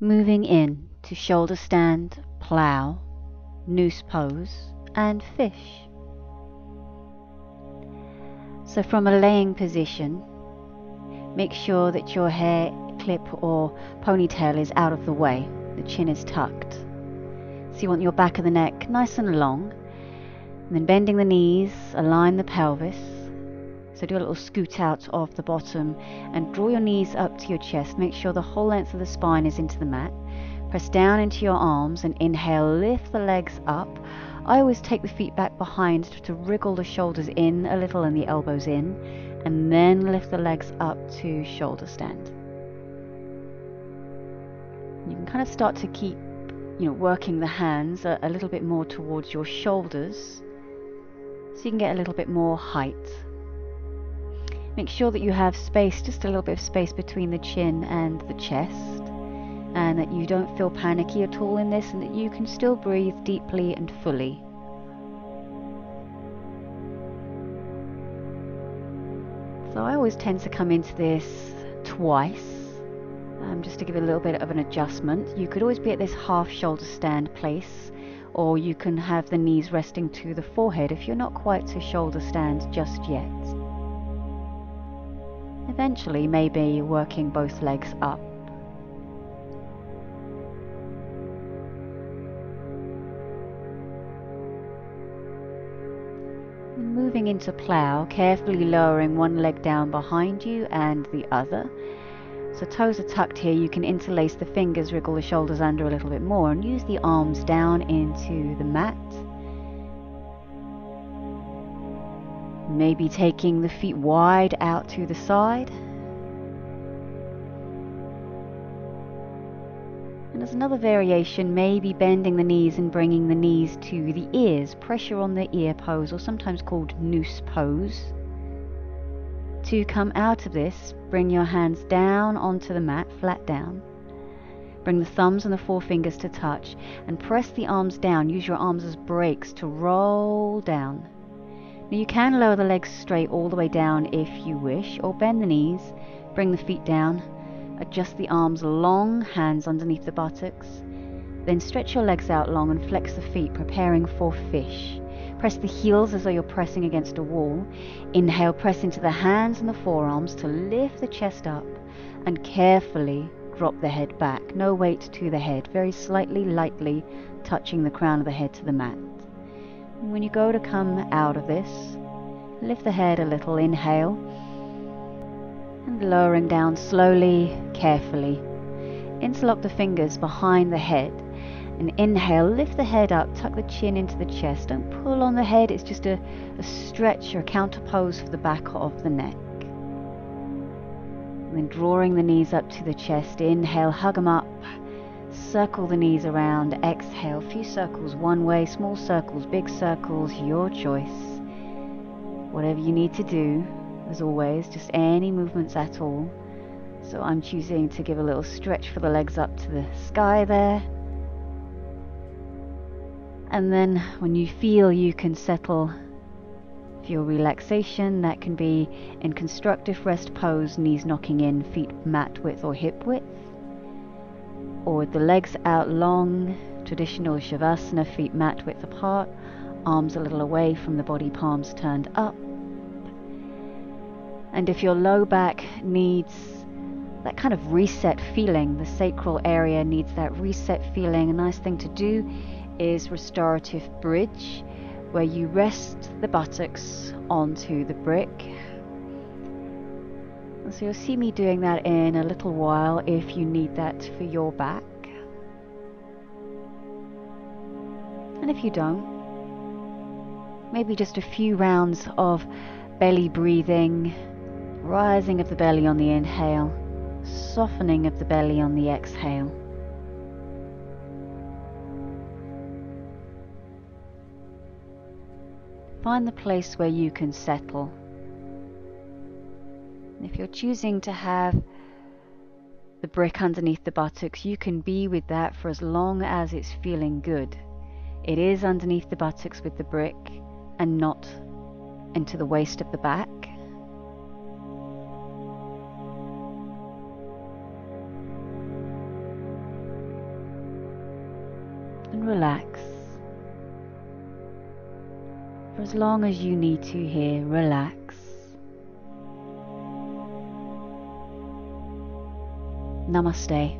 Moving in to shoulder stand, plough, noose pose and fish. So from a laying position, make sure that your hair clip or ponytail is out of the way, the chin is tucked. So you want your back of the neck nice and long, and then bending the knees, align the pelvis. So do a little scoot out of the bottom and draw your knees up to your chest. Make sure the whole length of the spine is into the mat. Press down into your arms and inhale, lift the legs up. I always take the feet back behind to wriggle the shoulders in a little and the elbows in, and then lift the legs up to shoulder stand. You can kind of start to keep, working the hands a little bit more towards your shoulders so you can get a little bit more height. Make sure that you have space, just a little bit of space between the chin and the chest, and that you don't feel panicky at all in this, and that you can still breathe deeply and fully. So I always tend to come into this twice, just to give it a little bit of an adjustment. You could always be at this half shoulder stand place, or you can have the knees resting to the forehead if you're not quite to shoulder stand just yet. Eventually, maybe working both legs up. Moving into plough, carefully lowering one leg down behind you and the other. So toes are tucked here. You can interlace the fingers, wriggle the shoulders under a little bit more, and use the arms down into the mat. Maybe taking the feet wide out to the side. And as another variation, maybe bending the knees and bringing the knees to the ears. Pressure on the ear pose, or sometimes called noose pose. To come out of this, bring your hands down onto the mat, flat down. Bring the thumbs and the forefingers to touch, and press the arms down. Use your arms as brakes to roll down. Now you can lower the legs straight all the way down if you wish, or bend the knees, bring the feet down, adjust the arms long, hands underneath the buttocks. Then stretch your legs out long and flex the feet, preparing for fish. Press the heels as though you're pressing against a wall. Inhale, press into the hands and the forearms to lift the chest up, and carefully drop the head back. No weight to the head, very slightly, lightly touching the crown of the head to the mat. When you go to come out of this, lift the head a little, inhale, and lowering down slowly, carefully. Interlock the fingers behind the head, and inhale, lift the head up, tuck the chin into the chest. Don't pull on the head, it's just a stretch or a counter pose for the back of the neck. And then drawing the knees up to the chest, inhale, hug them up. Circle the knees around, exhale, a few circles one way, small circles, big circles, your choice. Whatever you need to do, as always, just any movements at all. So I'm choosing to give a little stretch for the legs up to the sky there. And then when you feel you can settle for your relaxation, that can be in constructive rest pose, knees knocking in, feet mat width or hip width. Or with the legs out long, traditional Shavasana, feet mat width apart, arms a little away from the body, palms turned up. And if your low back needs that kind of reset feeling, the sacral area needs that reset feeling, a nice thing to do is restorative bridge, where you rest the buttocks onto the brick. So you'll see me doing that in a little while if you need that for your back. And if you don't, maybe just a few rounds of belly breathing, rising of the belly on the inhale, softening of the belly on the exhale. Find the place where you can settle. If you're choosing to have the brick underneath the buttocks, you can be with that for as long as it's feeling good. It is underneath the buttocks with the brick and not into the waist of the back. and relax. For as long as you need to here, relax. Namaste.